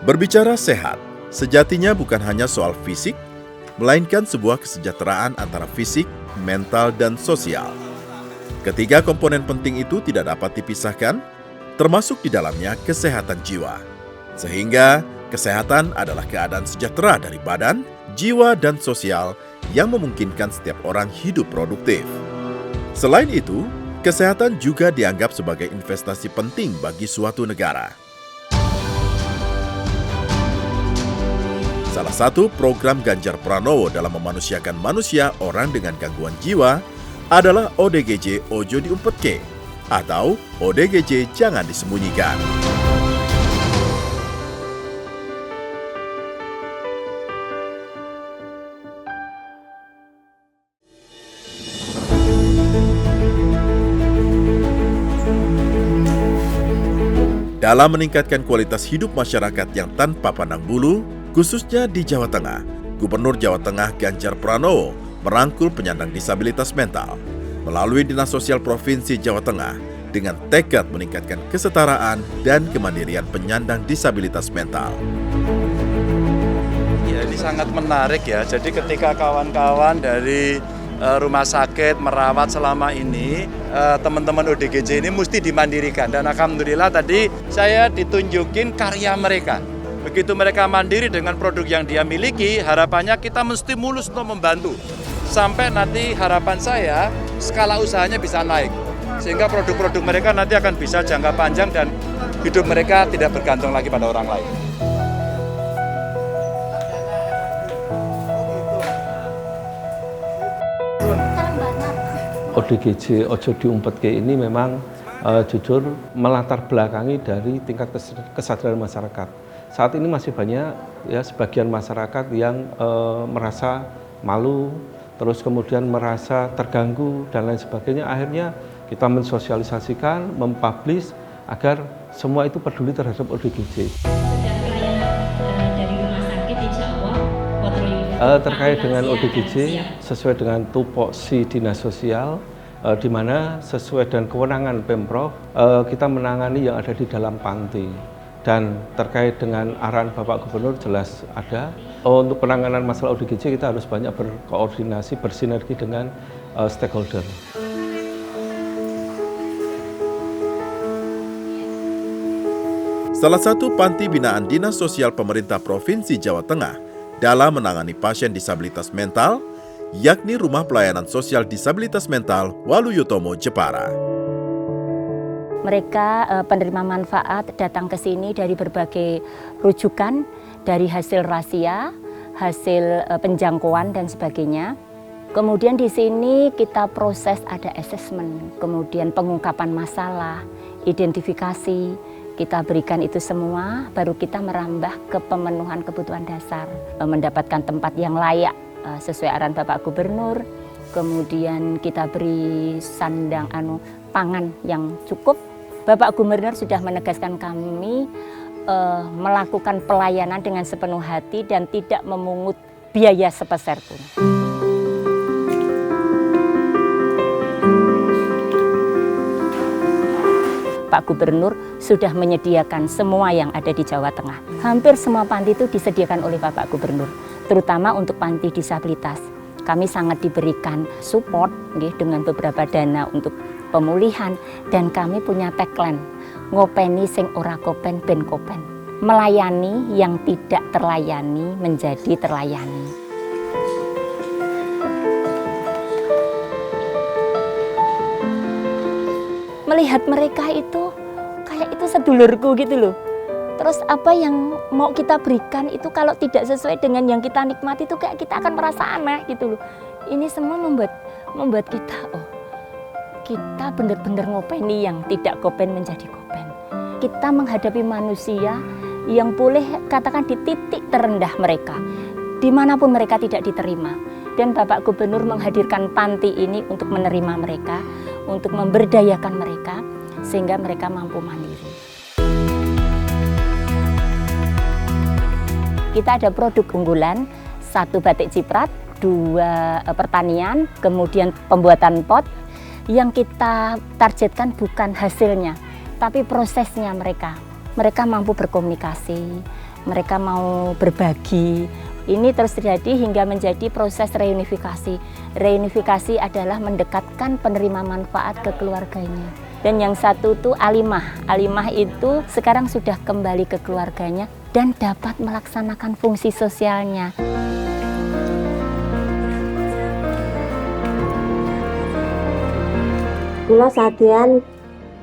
Berbicara sehat, sejatinya bukan hanya soal fisik, melainkan sebuah kesejahteraan antara fisik, mental, dan sosial. Ketiga komponen penting itu tidak dapat dipisahkan, termasuk di dalamnya kesehatan jiwa. Sehingga kesehatan adalah keadaan sejahtera dari badan, jiwa, dan sosial yang memungkinkan setiap orang hidup produktif. Selain itu, kesehatan juga dianggap sebagai investasi penting bagi suatu negara. Salah satu program Ganjar Pranowo dalam memanusiakan manusia orang dengan gangguan jiwa adalah ODGJ Ojo Diumpetke atau ODGJ Jangan Disembunyikan. Dalam meningkatkan kualitas hidup masyarakat yang tanpa pandang bulu, khususnya di Jawa Tengah, Gubernur Jawa Tengah Ganjar Pranowo merangkul penyandang disabilitas mental melalui Dinas Sosial Provinsi Jawa Tengah dengan tekad meningkatkan kesetaraan dan kemandirian penyandang disabilitas mental. Ya, ini sangat menarik ya. Jadi ketika kawan-kawan dari rumah sakit merawat selama ini, teman-teman ODGJ ini mesti dimandirikan. Dan alhamdulillah tadi saya ditunjukin karya mereka. Begitu mereka mandiri dengan produk yang dia miliki, harapannya kita mesti mulus untuk membantu. Sampai nanti harapan saya, skala usahanya bisa naik. Sehingga produk-produk mereka nanti akan bisa jangka panjang dan hidup mereka tidak bergantung lagi pada orang lain. ODGJ Ojo Diumpetke ini memang jujur melatar belakangi dari tingkat kesadaran masyarakat. Saat ini masih banyak ya sebagian masyarakat yang merasa malu, terus kemudian merasa terganggu dan lain sebagainya. Akhirnya kita mensosialisasikan, mempublish agar semua itu peduli terhadap ODGJ. Terkait dengan ODGJ sesuai dengan tupoksi Dinas Sosial, di mana sesuai dengan kewenangan Pemprov kita menangani yang ada di dalam panti. Dan terkait dengan arahan Bapak Gubernur jelas ada. Untuk penanganan masalah ODGJ kita harus banyak berkoordinasi, bersinergi dengan stakeholder. Salah satu panti binaan Dinas Sosial Pemerintah Provinsi Jawa Tengah dalam menangani pasien disabilitas mental, yakni Rumah Pelayanan Sosial Disabilitas Mental Waluyotomo, Jepara. Mereka penerima manfaat datang ke sini dari berbagai rujukan, dari hasil rahasia, hasil penjangkauan dan sebagainya. Kemudian di sini kita proses ada assessment, kemudian pengungkapan masalah, identifikasi, kita berikan itu semua, baru kita merambah ke pemenuhan kebutuhan dasar, mendapatkan tempat yang layak sesuai arahan Bapak Gubernur, kemudian kita beri sandang pangan yang cukup. Bapak Gubernur sudah menegaskan kami melakukan pelayanan dengan sepenuh hati dan tidak memungut biaya sepeser pun. Pak Gubernur sudah menyediakan semua yang ada di Jawa Tengah. Hampir semua panti itu disediakan oleh Bapak Gubernur, terutama untuk panti disabilitas. Kami sangat diberikan support dengan beberapa dana untuk pemulihan, dan kami punya tagline, ngopeni sing ora kopen ben kopen. Melayani yang tidak terlayani menjadi terlayani. Melihat mereka itu kayak itu sedulurku gitu loh. Terus apa yang mau kita berikan itu kalau tidak sesuai dengan yang kita nikmati itu kayak kita akan merasa aneh gitu loh. Ini semua membuat kita kita benar-benar ngopeni yang tidak kopen menjadi kopen. Kita menghadapi manusia yang boleh katakan di titik terendah mereka, dimanapun mereka tidak diterima. Dan Bapak Gubernur menghadirkan panti ini untuk menerima mereka, untuk memberdayakan mereka, sehingga mereka mampu mandiri. Kita ada produk unggulan, 1 batik ciprat, 2 pertanian, kemudian pembuatan pot. Yang kita targetkan bukan hasilnya, tapi prosesnya mereka. Mereka mampu berkomunikasi, mereka mau berbagi. Ini terus terjadi hingga menjadi proses reunifikasi. Reunifikasi adalah mendekatkan penerima manfaat ke keluarganya. Dan yang satu itu alimah. Alimah itu sekarang sudah kembali ke keluarganya dan dapat melaksanakan fungsi sosialnya. Kula sadian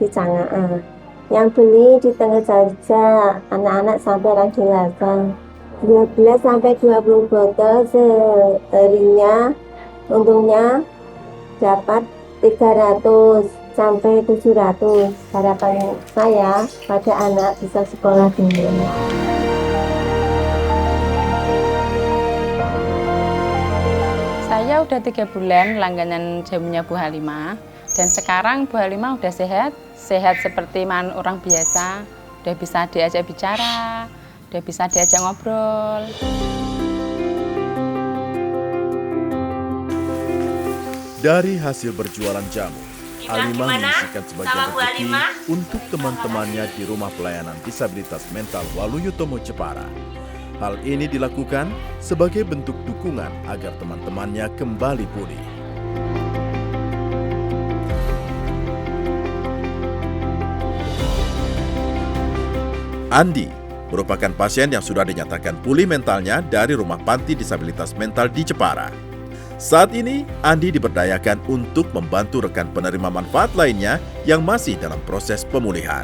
di Cangaan. Yang beli di Tengah Jogja, anak-anak sampai orang dewasa. 12 sampai 20 botol seharinya, untungnya dapat 300 sampai 700. Harapan saya pada anak bisa sekolah dulu. Saya udah 3 bulan langganan jamunya Bu Halimah, dan sekarang Bu Halimah udah sehat seperti orang biasa, udah bisa diajak bicara, udah bisa diajak ngobrol. Dari hasil berjualan jamu, Alimah menyisihkan sebagian rezeki untuk teman-temannya di Rumah Pelayanan Disabilitas Mental Waluyotomo Jepara. Hal ini dilakukan sebagai bentuk dukungan agar teman-temannya kembali pulih. Andi merupakan pasien yang sudah dinyatakan pulih mentalnya dari Rumah Panti Disabilitas Mental di Jepara. Saat ini, Andi diberdayakan untuk membantu rekan penerima manfaat lainnya yang masih dalam proses pemulihan.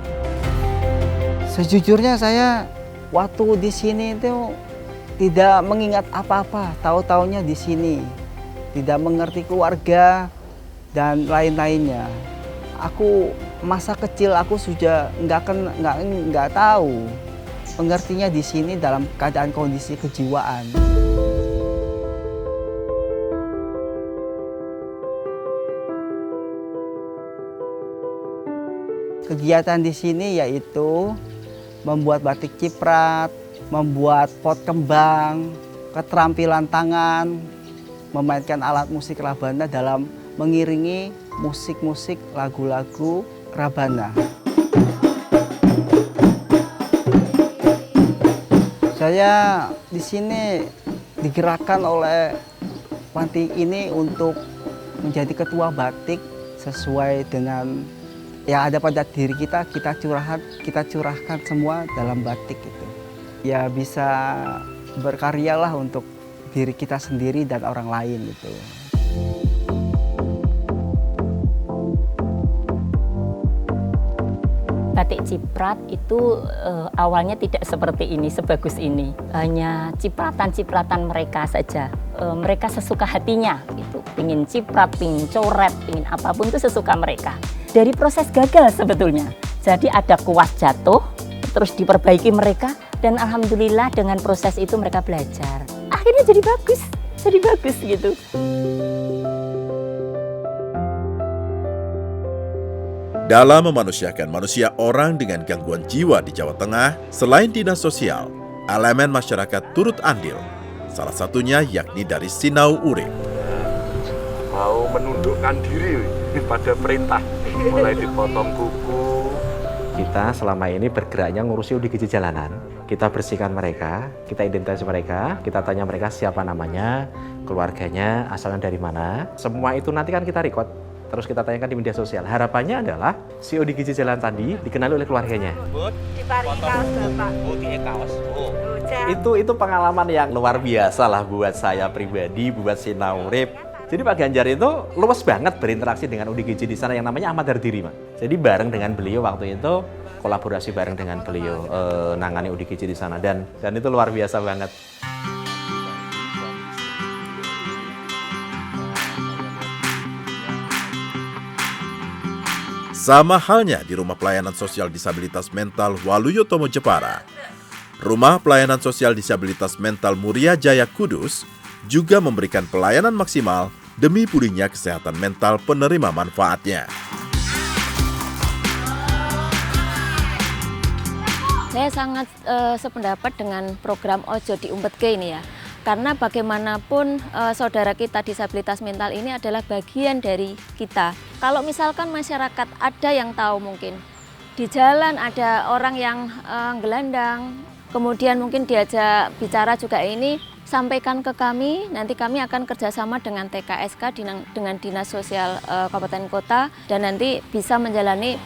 Sejujurnya saya waktu di sini itu tidak mengingat apa-apa, tahu-taunya di sini. Tidak mengerti keluarga dan lain-lainnya. Masa kecil aku sudah nggak tahu. Mengertinya di sini dalam keadaan kondisi kejiwaan. Kegiatan di sini yaitu membuat batik ciprat, membuat pot kembang, keterampilan tangan, memainkan alat musik rabana dalam mengiringi musik-musik lagu-lagu rabana. Saya di sini digerakkan oleh panti ini untuk menjadi ketua batik sesuai dengan yang ada pada diri kita curahkan semua dalam batik itu. Ya bisa berkaryalah untuk diri kita sendiri dan orang lain itu. Batik ciprat itu awalnya tidak seperti ini, sebagus ini. Hanya cipratan-cipratan mereka saja. Mereka sesuka hatinya, gitu. Pingin ciprat, pingin coret, pingin apapun itu sesuka mereka. Dari proses gagal sebetulnya. Jadi ada kuas jatuh, terus diperbaiki mereka, dan alhamdulillah dengan proses itu mereka belajar. Akhirnya jadi bagus gitu. Dalam memanusiakan manusia orang dengan gangguan jiwa di Jawa Tengah, selain dinas sosial, elemen masyarakat turut andil. Salah satunya yakni dari Sinau Urip. Mau menundukkan diri pada perintah, mulai dipotong kuku. Kita selama ini bergeraknya ngurusi ODGJ jalanan. Kita bersihkan mereka, kita identifikasi mereka, kita tanya mereka siapa namanya, keluarganya, asalnya dari mana. Semua itu nanti kan kita record. Terus kita tanyakan di media sosial. Harapannya adalah si ODGJ jalan tadi dikenali oleh keluarganya. Itu pengalaman yang luar biasa lah buat saya pribadi, buat Sinau Urip. Jadi Pak Ganjar itu luas banget berinteraksi dengan ODGJ di sana yang namanya Ahmad Hardiri, Pak. Jadi bareng dengan beliau waktu itu, kolaborasi bareng dengan beliau nangani ODGJ di sana dan itu luar biasa banget. Sama halnya di Rumah Pelayanan Sosial Disabilitas Mental Waluyotomo Jepara. Rumah Pelayanan Sosial Disabilitas Mental Muria Jaya Kudus juga memberikan pelayanan maksimal demi pulihnya kesehatan mental penerima manfaatnya. Saya sangat sependapat dengan program Ojo Diumpetke ini ya. Karena bagaimanapun saudara kita disabilitas mental ini adalah bagian dari kita. Kalau misalkan masyarakat ada yang tahu mungkin di jalan ada orang yang gelandang, kemudian mungkin diajak bicara juga ini, sampaikan ke kami, nanti kami akan kerjasama dengan TKSK, dengan Dinas Sosial Kabupaten Kota, dan nanti bisa menjalani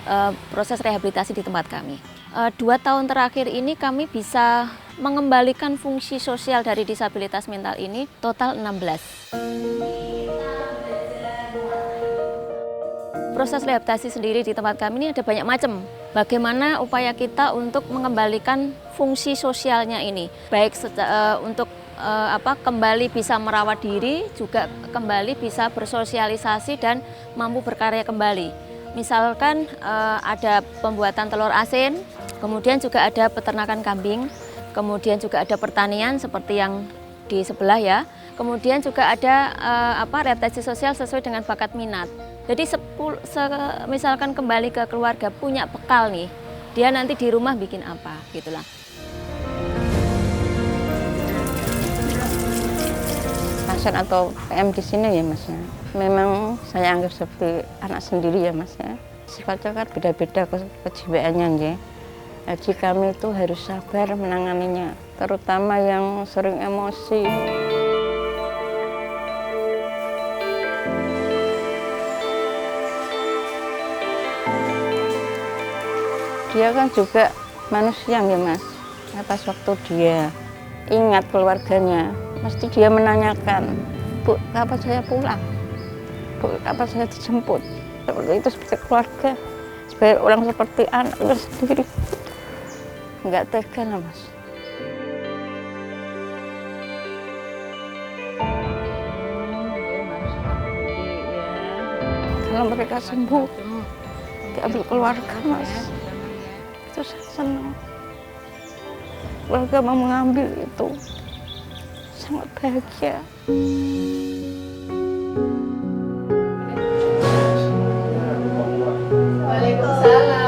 proses rehabilitasi di tempat kami. 2 tahun terakhir ini kami bisa mengembalikan fungsi sosial dari disabilitas mental ini total 16. Proses rehabilitasi sendiri di tempat kami ini ada banyak macam. Bagaimana upaya kita untuk mengembalikan fungsi sosialnya ini, baik untuk kembali bisa merawat diri, juga kembali bisa bersosialisasi dan mampu berkarya kembali. Misalkan ada pembuatan telur asin, kemudian juga ada peternakan kambing, kemudian juga ada pertanian seperti yang di sebelah ya. Kemudian juga ada rehabilitasi sosial sesuai dengan bakat minat. Jadi misalkan kembali ke keluarga punya bekal nih, dia nanti di rumah bikin apa gitulah. Pasien atau PM di sini ya Mas ya, memang saya anggap seperti anak sendiri ya Mas ya. Sifatnya kan beda-beda kejiwaannya ya. Jadi kami itu harus sabar menanganinya, terutama yang sering emosi. Dia kan juga manusia ya Mas. Pas waktu dia ingat keluarganya, mesti dia menanyakan, Bu, kapan saya pulang? Bu, kapan saya dijemput? Seperti itu, seperti keluarga, sebagai orang seperti anaknya sendiri. Enggak tega lah Mas. Kalau mereka sembuh, diambil keluarga Mas. Itu saya senang. Keluarga mau mengambil itu. Sangat bahagia. Waalaikumsalam.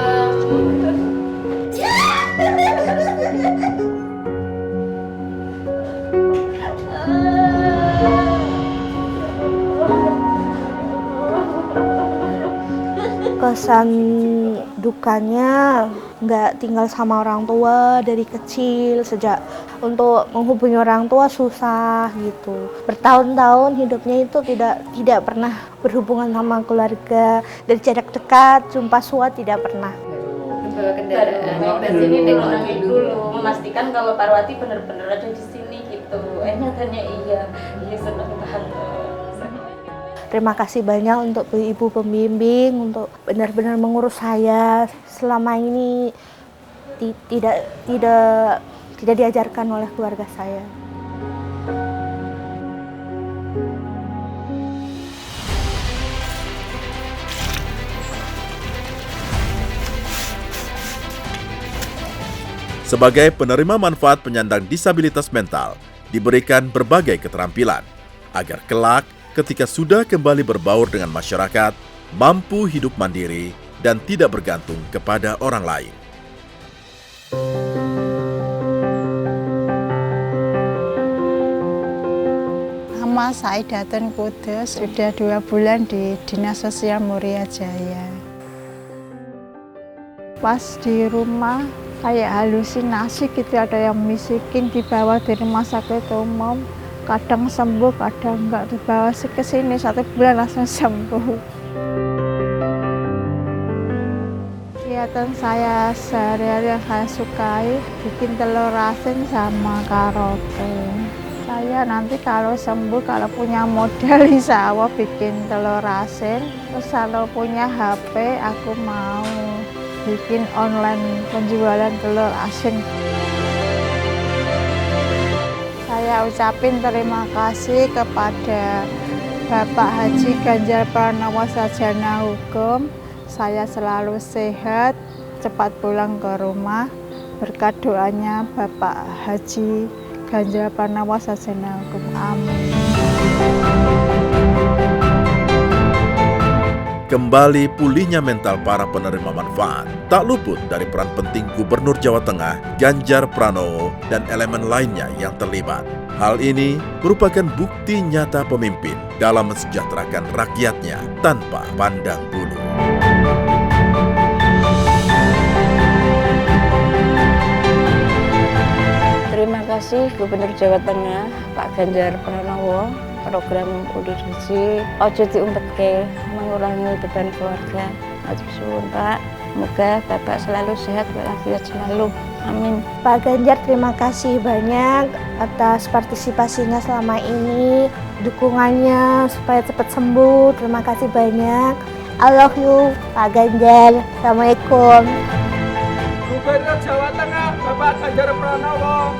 Kesan dukanya nggak tinggal sama orang tua dari kecil, sejak untuk menghubungi orang tua susah gitu. Bertahun-tahun hidupnya itu tidak pernah berhubungan sama keluarga, dari jarak dekat, jumpa suat tidak pernah. Bawa kendaraan mau ke sini teknologi dulu, memastikan kalau Parwati benar-benar ada di sini gitu. Nyatanya iya senang banget. Terima kasih banyak untuk ibu pembimbing, untuk benar-benar mengurus saya. Selama ini tidak diajarkan oleh keluarga saya. Sebagai penerima manfaat penyandang disabilitas mental, diberikan berbagai keterampilan agar kelak ketika sudah kembali berbaur dengan masyarakat, mampu hidup mandiri dan tidak bergantung kepada orang lain. Nama saya Datun Kudus, sudah 2 bulan di Dinas Sosial Muria Jaya. Pas di rumah, kayak halusinasi gitu, ada yang bisikin dibawa dari rumah sakit umum. Kadang sembuh, kadang enggak, dibawa ke sini 1 bulan langsung sembuh. Kegiatan saya sehari-hari yang saya sukai, bikin telur asin sama karaoke. Saya nanti kalau sembuh, kalau punya modal insya Allah bikin telur asin. Terus kalau punya HP, aku mau bikin online penjualan telur asin. Saya ucapin terima kasih kepada Bapak Haji Ganjar Pranowo Sarjana Hukum. Saya selalu sehat, cepat pulang ke rumah. Berkat doanya Bapak Haji Ganjar Pranowo Sarjana Hukum. Amin. Kembali pulihnya mental para penerima manfaat tak luput dari peran penting Gubernur Jawa Tengah Ganjar Pranowo dan elemen lainnya yang terlibat. Hal ini merupakan bukti nyata pemimpin dalam mensejahterakan rakyatnya tanpa pandang bulu. kasih Gubernur Jawa Tengah Pak Ganjar Pranowo, program UDGJ ojo diumpetke, mengurangi beban keluarga. Matur suwun Pak, semoga Bapak selalu sehat walafiat selalu. Amin. Pak Ganjar, terima kasih banyak atas partisipasinya selama ini, dukungannya supaya cepat sembuh. Terima kasih banyak. I love you, Pak Ganjar. Assalamualaikum. Gubernur Jawa Tengah Bapak Ganjar Pranowo.